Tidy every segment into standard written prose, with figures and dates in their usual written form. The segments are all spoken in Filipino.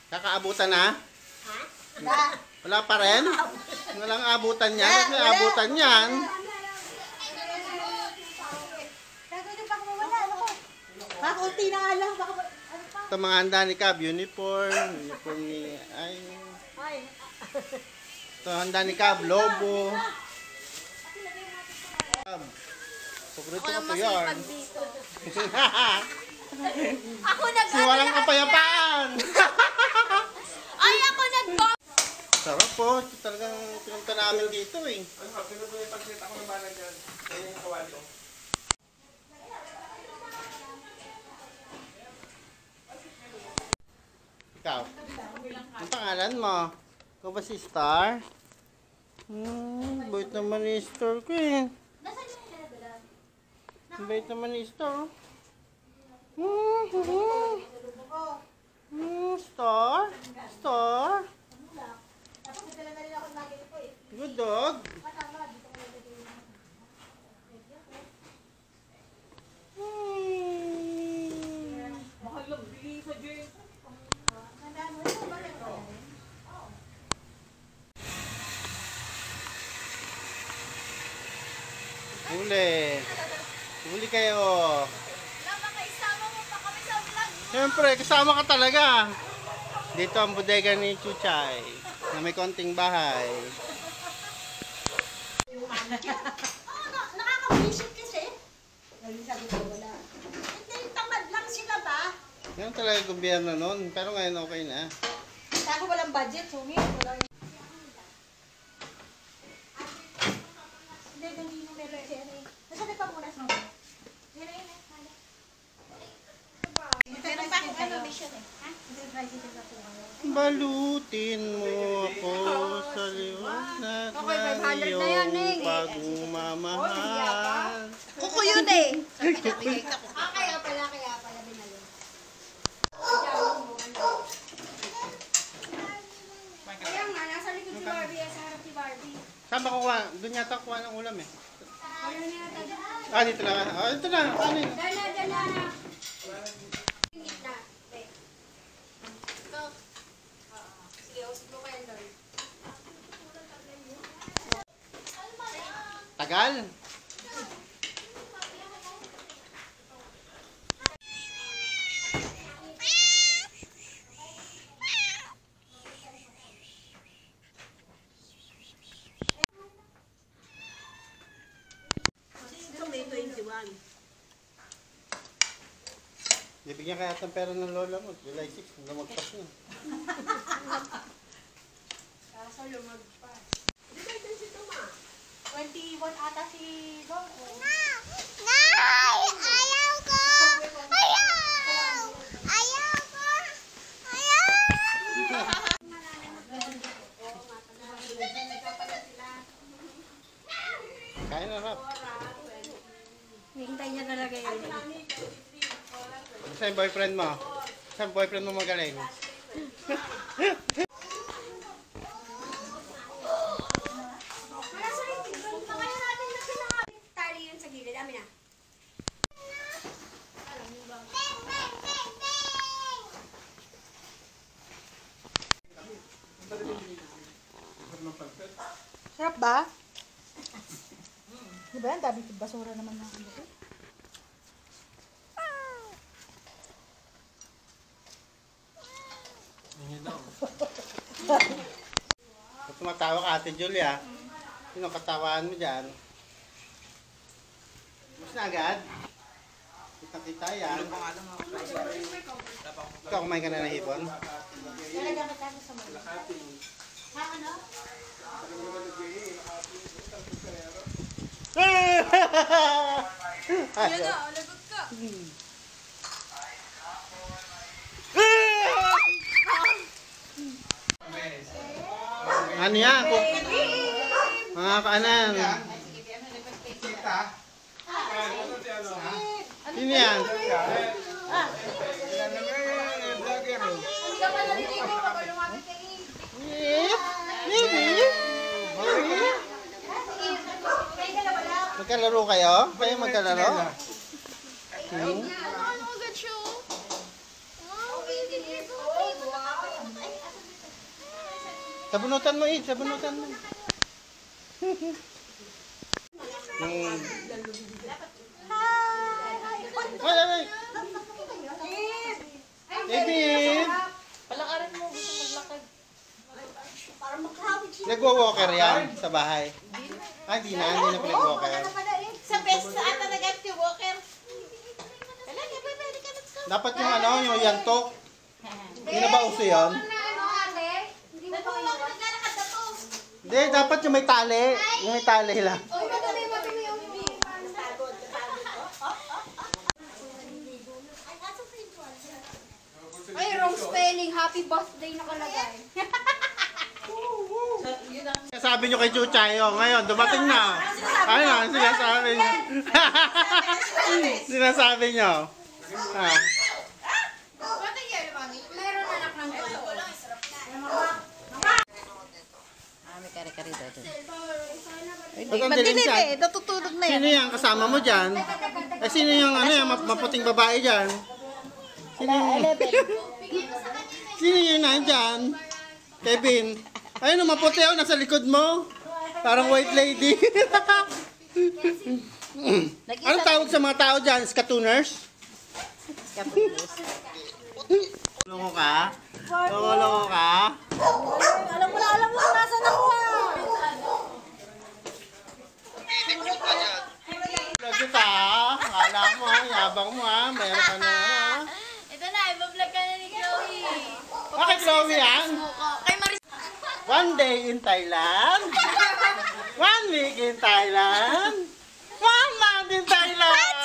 Kakaabutan na? Ha? Wala pa rin? Walang abutan yan? Ba't may abutan yan? Kakunti na nga lang. Ito mga handa ni Cab, uniform ni ay. Ito handa ni Cab, lobo. Cab, paborito ko to yan. Ako nag- Si walang kapayapaan. Ay, ako nag- Sarap po, ito talagang pinunta namin dito eh. Ano ka, pinuto yung pagsit ako ng balag dyan. Ayun yung kawali ko. Ikaw, ang pangalan mo? Ikaw ba si Star? Bait naman ni Star ko eh. Bait naman ni Star. Star? Star? Good dog. Huli. Huli kayo. Siyempre, kasama ka talaga. Dito ang bodega ni Chuchay na may konting bahay. Nakaka-visit kasi. Sabi ko wala. Hindi, tamad lang sila ba? Yan talaga yung gobyerno noon. Pero ngayon okay na. Ako walang budget, sungit. Walang... Hindi, ganino meron siya. Nasaan pa muna sa mga? Pero bakit ano mission eh? Ha? Balutin mo ako sa liwanag na iyong pagmamahal. Kuko yun eh. Kaya pala binalo. Kaya nga, nasa likod si Barbie, sa harap si Barbie. Saan ba kuha? Doon yata kuha ng ulam eh. Ano na yata? Ah, dito na. Ah, dito na. Ano yun? Dala. Gitna. Ito. Sige, usap mo kayo doon. Tagal? Bibigyan kaya ng pera ng lola mo. July 6, lumagpas na. Kaso lumagpas. Dito si Tuma. 21 ata si Dong. Ayaw ko! Ayaw ko! Kaya na rap. Hintay niya talaga yun. Saan yung boyfriend mo? Saan boyfriend mo magaling? Tali yun sa gilid. Amin na. Sarap ba? Diba yan? Dami basura naman ng ano ko. Kung tumatawa ka, Ate Julia, sino katawaan mo dyan? Mas na agad? Kita-kita yan. Ikaw, kumain ka na ng hipon? Talaga ka tayo sa mga. Ha, ano? Ayun na, lagot ka. Ano yan? Mga kaanan. Kita. Sino yan? Hindi ka pa naliligo, kapag lumapit ka Magkalaro kayo? Kayo magkalaro? Ano agad siya? Oh, baby, Sabunutan mo, Id. Sabunutan mo. Ay! David! Palakarin mo, gusto maglakad. Nagwa-walker yan sa bahay. Hindi na pinag-walker. Sa best sa ata nag-act yung walker. Talaga, pwede ka let's go. Dapat yung yung yantok. Hindi na ba uso yun? Naglalakad na to. Hindi, dapat yung may tali. Yung may tali lang. Ay, wrong spelling. Happy birthday nakalagay. Sabi nyo kay Chuchayo, ngayon, dumating na. Ano na, sinasabi nyo. Sinasabi nyo. Ha? Meron anak ng ganito. May kare-kare doon. Madilim siya. Natutulog na Sino yung kasama mo dyan? Sino yung maputing babae dyan? Sino yung nandyan? Kevin. Ayun, maputi ako, nasa likod mo. Parang white lady. Anong tawag sa mga tao dyan? Skatuners? Loko ka? Loko ka? Alam mo, nasan ako Lagi ka? Akala mo, yabang mo ha. Meron ka na. Ito na, ibablog ka na ni Chloe. Bakit Chloe yan? Kay Maris. One day in Thailand. 1 week in Thailand. 1 month in Thailand.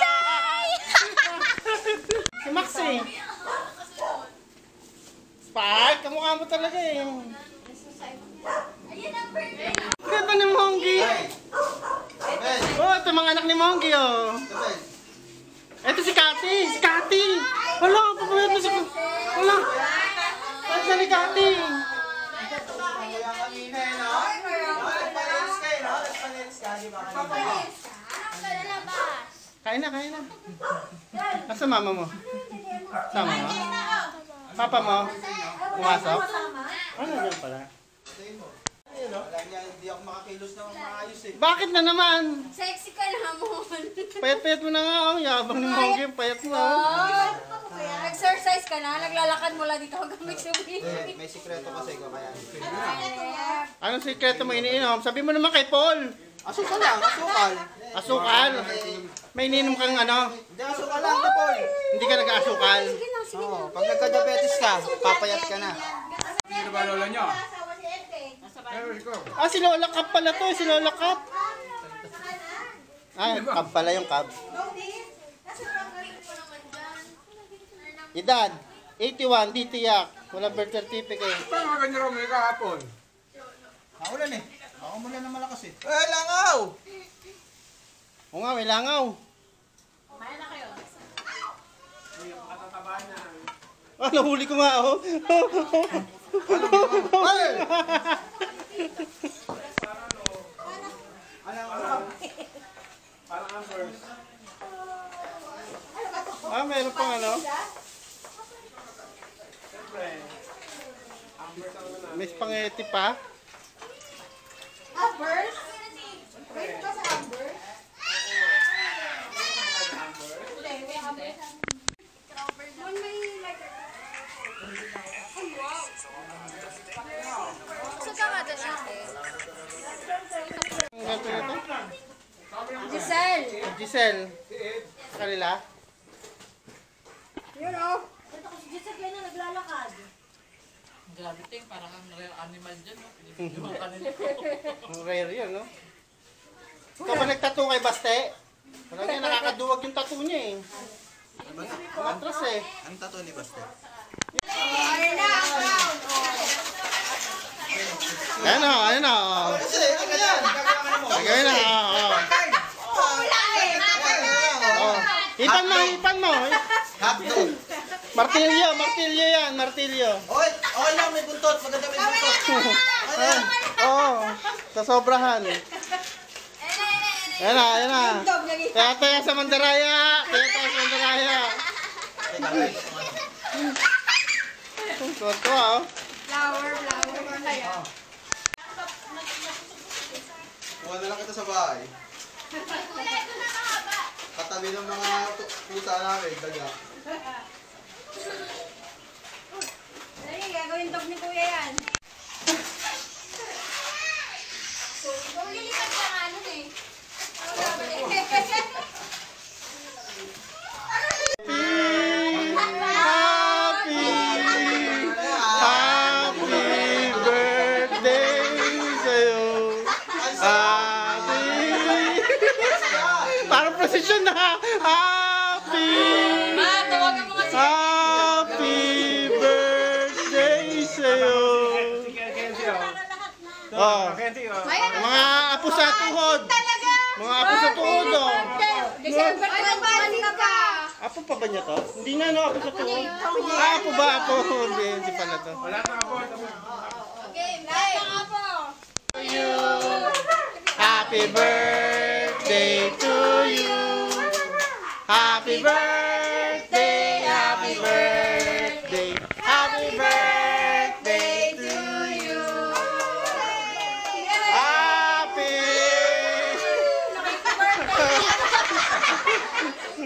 Si Maxi. Spike, kamukha mo talaga eh. Ganda ni Monggi. Oh, ito mga anak ni Monggi oh. Ito si Kati. Si Kati. Wala, papayat mo si Kati. Wala. Ito ni Kati. Kain na, kain na. Nasa mama mo? Sama mo? Papa mo? Pumasok? Ano yan pala? Hindi ako makakilos ng maayos eh. Bakit na naman? Sexy ka naman. Payat-payat mo na nga. Oh. Yabang ni Monggi, payat mo. Oh. Exercise ka na, naglalakad mo lang dito hanggang may sabi. May sikreto kasi ko kaya. Anong sikreto mo iniinom? Sabi mo naman kay Paul. Asukal lang, asukal. Asukal. May ininom kang ano? Hindi asukal lang, Paul. Hindi ka nag-asukal. Oo, pag nagka-diabetes ka, papayat ka na. Sino ba lola nyo? Ah, si Lola Cap pala to. Si Lola Cap. Ah, Cap pala yung Cap. Edad, 81, di tiyak. Wala birth certificate. Paano ka ganyan raw may kahapon? Naulan eh. Ako mula na malakas eh. Eh, langaw! Oo nga, may langaw. Kumain na kayo. Ah, nahuli ko nga, oh. Ay! Parang Ambers. Ah, meron pang ano? Siyempre. Ambers ang naman. May spaghetti pa. Ambers? Wait pa sa Ambers? Gusto ka nga doon ate. Ang ganito nito. Giselle. Giselle. Sa kanila. Yun oh. Giselle kayo na naglalakad. Grabe ting, parang ang rare animal dyan, no? Yung kanila. Ang rare yun, no? Ikaw ba nagtattoo kay Baste? Parang yan, nakakaduwag yung tattoo niya eh. Matras eh. Ang tattoo ni Basta. Ayun na, ang crown. Ayan o, ayan o. Kasi, ano yan? Gagawin na, oo. Oh. Ipan mo, ipan mo. Hotdog. Martilyo, martilyo yan, martilyo. Okay, okay lang, may buntot. Maganda may buntot. Ayan. Oo, sa sobrahan. Ayan na, ayan na. Kaya sa Mandaraya. Kaya sa Mandaraya. Tuwa-tuwa, oh. Flower. Kaya. Kuha na lang kita sa bahay. Katabi ng mga pusa namin, daga. Dali, gagawin dog ni Kuya yan. Lilipat ka nga nun eh. Ano gagawin? Happy birthday sa'yo. Happy. Parang prosesyon na. Happy. Ma, tawagan mo nga si Happy birthday sa'yo. Oh, mga apo sa tuhod. Mga apo sa tuhod, oh. December 21 ka. Apo pa ba niya to? Hindi nga, no? Apo sa tuhod. Apo ba? Apo. Hindi pala to. Wala na ako. Okay, lahat ng apo. Happy birthday to you. Happy birthday, happy birthday, happy birthday to you. Happy.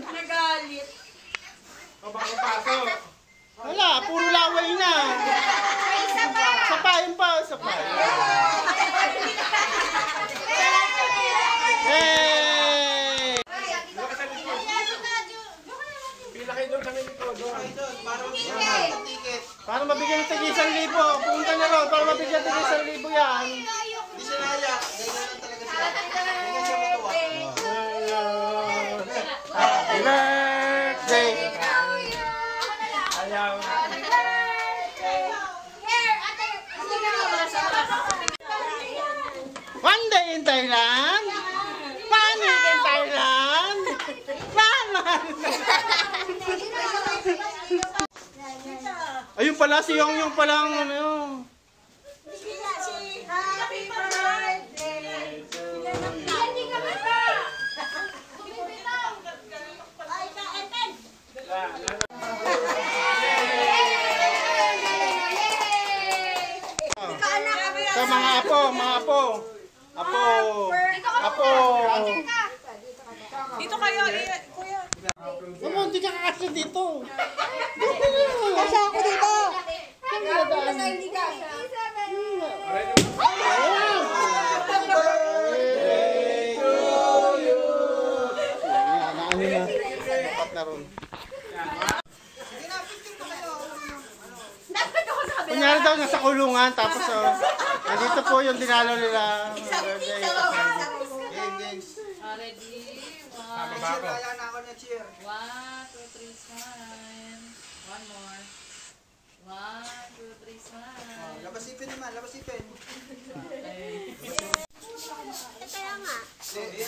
Nagalit. O baka pasok. Wala, puro laway na. May isa pa. Sapayin pa, sapayin. Hey! Pila kayo doon sa may likod. Para mabigyan ng tagi 1,000. Pumunta na ron, para mabigyan ng tagi 1,000 yan. Hindi siya naiyak. Ganyan lang talaga siya. Ganyan siya matuwa. Happy birthday! Ayaw. One day in Thailand. One week in Thailand. Ayun pala, si Yong pala ang ano yun. Happy birthday to Sa mga apo, mga apo. Apo. Apo. Dito kayo, kuya. Naku, hindi ka kakasya dito. Kasi ako dito. Hindi ka. Ano na? Dapat na ron. Kunyari daw nasa kulungan, tapos nandito po yung dinalo nila. Birthday. Games. Ready? Tama ba ako? Wala na ako na cheer. 1, 2, 3, smile. One more. 1, 2, 3, smile. Labasipin naman, labasipin. Okay. Ito lang nga. Hindi,